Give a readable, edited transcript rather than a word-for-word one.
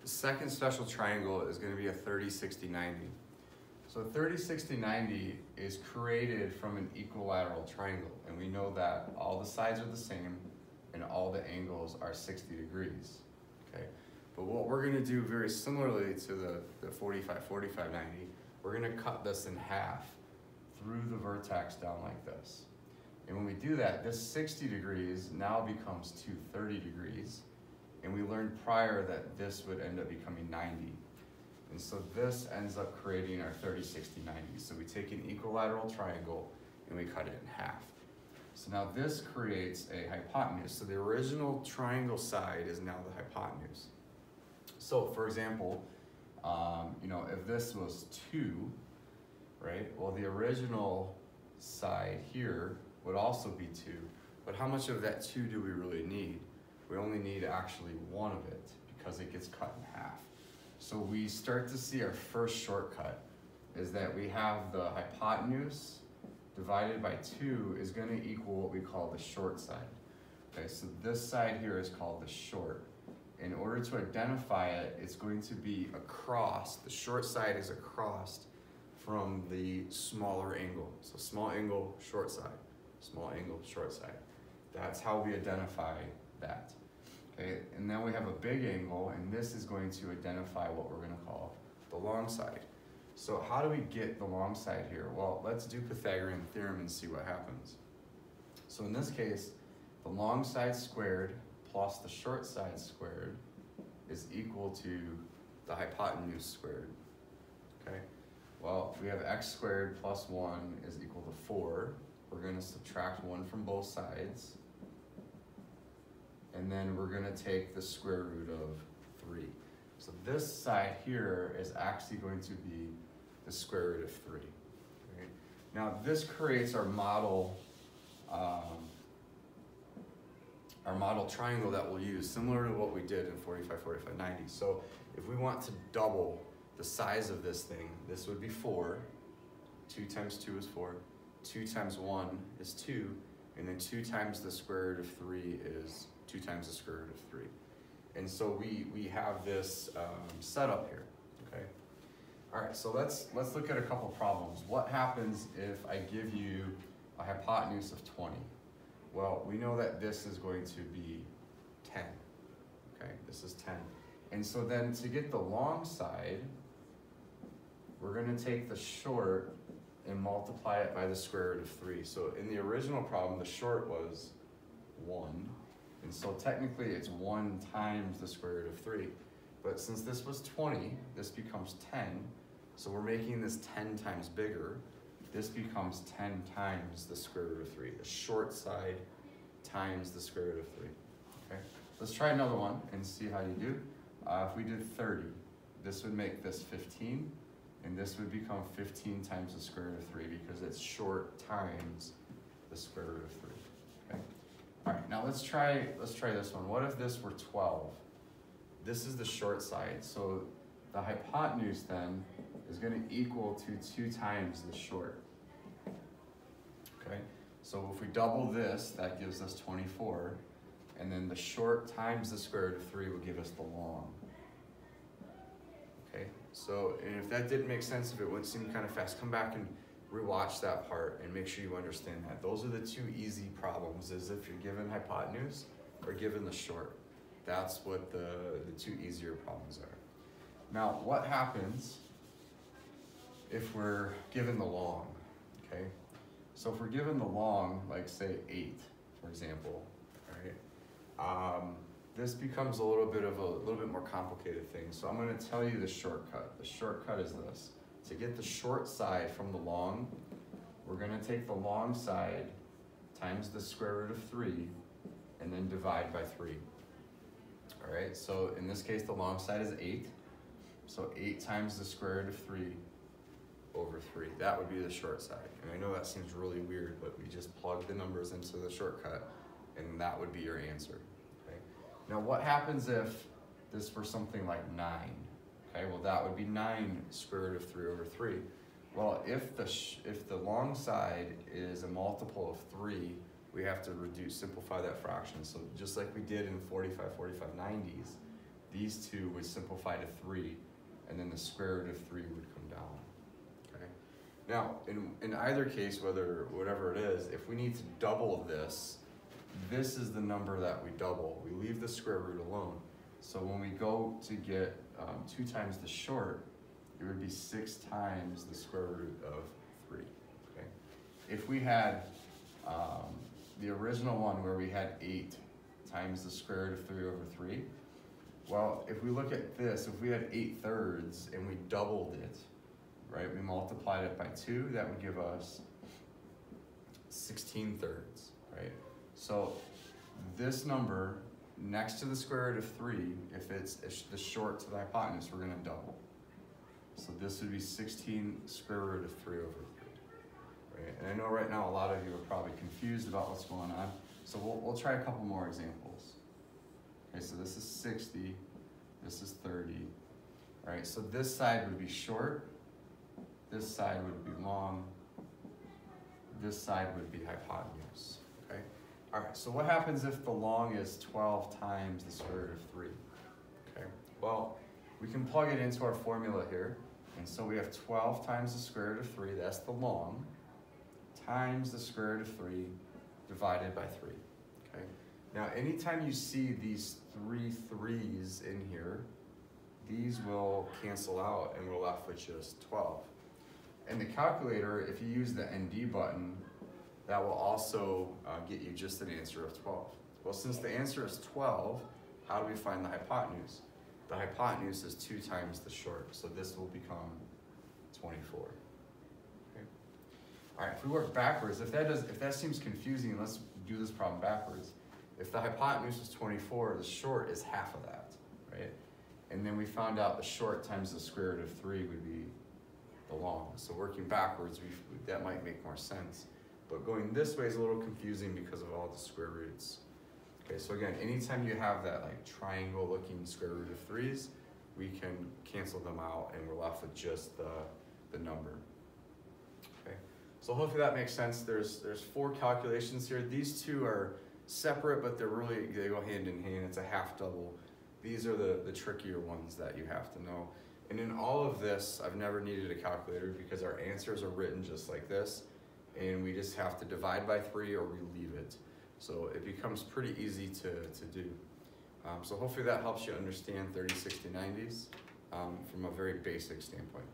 second special triangle is going to be a 30, 60, 90. So 30, 60, 90 is created from an equilateral triangle, and we know that all the sides are the same and all the angles are 60 degrees, okay? But what we're going to do very similarly to the 45, 45, 90, we're going to cut this in half through the vertex down like this. And when we do that, this 60 degrees now becomes 230 degrees, and we learned prior that this would end up becoming 90. And so this ends up creating our 30, 60, 90. So we take an equilateral triangle and we cut it in half. So now this creates a hypotenuse. So the original triangle side is now the hypotenuse. So for example, if this was 2, right? Well, the original side here would also be 2. But how much of that 2 do we really need? We only need actually 1 of it because it gets cut in half. So we start to see our first shortcut is that we have the hypotenuse divided by 2 is going to equal what we call the short side. Okay, so this side here is called the short. In order to identify it, it's going to be across, the short side is across from the smaller angle. So small angle, short side, small angle, short side. That's how we identify that. Okay, and then we have a big angle, and this is going to identify what we're going to call the long side. So how do we get the long side here? Well, let's do Pythagorean Theorem and see what happens. So in this case, the long side squared plus the short side squared is equal to the hypotenuse squared. Okay, well, we have x squared plus 1 is equal to 4. We're going to subtract 1 from both sides. And then we're going to take the square root of 3. So this side here is actually going to be the square root of 3. Right? Now this creates our model triangle that we'll use, similar to what we did in 45, 45, 90. So if we want to double the size of this thing, this would be 4. 2 times 2 is 4. 2 times 1 is 2. And then 2 times the square root of 3 is 2 times the square root of 3. And so we have this setup here, okay? All right, so let's look at a couple problems. What happens if I give you a hypotenuse of 20? Well, we know that this is going to be 10, okay? This is 10. And so then to get the long side, we're gonna take the short and multiply it by the square root of 3. So in the original problem, the short was 1. And so technically it's 1 times the square root of 3. But since this was 20, this becomes 10. So we're making this 10 times bigger. This becomes 10 times the square root of 3. The short side times the square root of 3. Okay, let's try another one and see how you do. If we did 30, this would make this 15. And this would become 15 times the square root of 3 because it's short times the square root of 3. Okay. All right, now let's try this one. What if this were 12? This is the short side, so the hypotenuse then is going to equal to 2 times the short. Okay, so if we double this, that gives us 24, and then the short times the square root of 3 will give us the long. Okay, so and if that didn't make sense, if it would seem kind of fast, come back and rewatch that part and make sure you understand that. Those are the 2 easy problems, is if you're given hypotenuse or given the short. That's what the 2 easier problems are. Now, what happens if we're given the long, okay? So if we're given the long, like say 8, for example, right? This becomes a little bit more complicated thing. So I'm going to tell you the shortcut. The shortcut is this. To get the short side from the long, we're going to take the long side times the square root of 3 and then divide by 3. All right, so in this case, the long side is 8. So 8 times the square root of 3 over 3. That would be the short side. And I know that seems really weird, but we just plug the numbers into the shortcut, and that would be your answer. Okay. Now, what happens if this were something like 9? Okay, well, that would be 9 square root of 3 over 3. Well, if the long side is a multiple of 3, we have to simplify that fraction. So just like we did in 45, 45, 90s, these two would simplify to 3, and then the square root of 3 would come down. Okay. Now, in either case, whatever it is, if we need to double this, this is the number that we double. We leave the square root alone. So when we go to get 2 times the short, it would be 6 times the square root of 3. Okay. If we had the original one where we had 8 times the square root of 3 over 3, well, if we look at this, if we had 8/3 and we doubled it, right, we multiplied it by 2, that would give us 16/3, right? So this number next to the square root of 3, if it's the short to the hypotenuse, we're going to double. So this would be 16 square root of 3 over 3. Right? And I know right now a lot of you are probably confused about what's going on. So we'll try a couple more examples. Okay, so this is 60, this is 30. All right, so this side would be short, this side would be long, this side would be hypotenuse. Okay. All right, so what happens if the long is 12 times the square root of 3? Okay, well, we can plug it into our formula here. And so we have 12 times the square root of 3, that's the long, times the square root of 3 divided by 3. Okay. Now, anytime you see these 3 3's in here, these will cancel out and we're left with just 12. And the calculator, if you use the ND button, that will also get you just an answer of 12. Well, since the answer is 12, how do we find the hypotenuse? The hypotenuse is 2 times the short, so this will become 24. Okay. All right, if we work backwards, if that seems confusing, let's do this problem backwards. If the hypotenuse is 24, the short is half of that, right? And then we found out the short times the square root of 3 would be the long. So working backwards, that might make more sense. But going this way is a little confusing because of all the square roots. Okay, so again, anytime you have that like triangle looking square root of 3's, we can cancel them out and we're left with just the number. Okay, so hopefully that makes sense. There's 4 calculations here. These 2 are separate, but they go hand in hand. It's a half double. These are the trickier ones that you have to know. And in all of this, I've never needed a calculator because our answers are written just like this, and we just have to divide by 3 or we leave it. So it becomes pretty easy to do. So hopefully that helps you understand 30, 60, 90s from a very basic standpoint.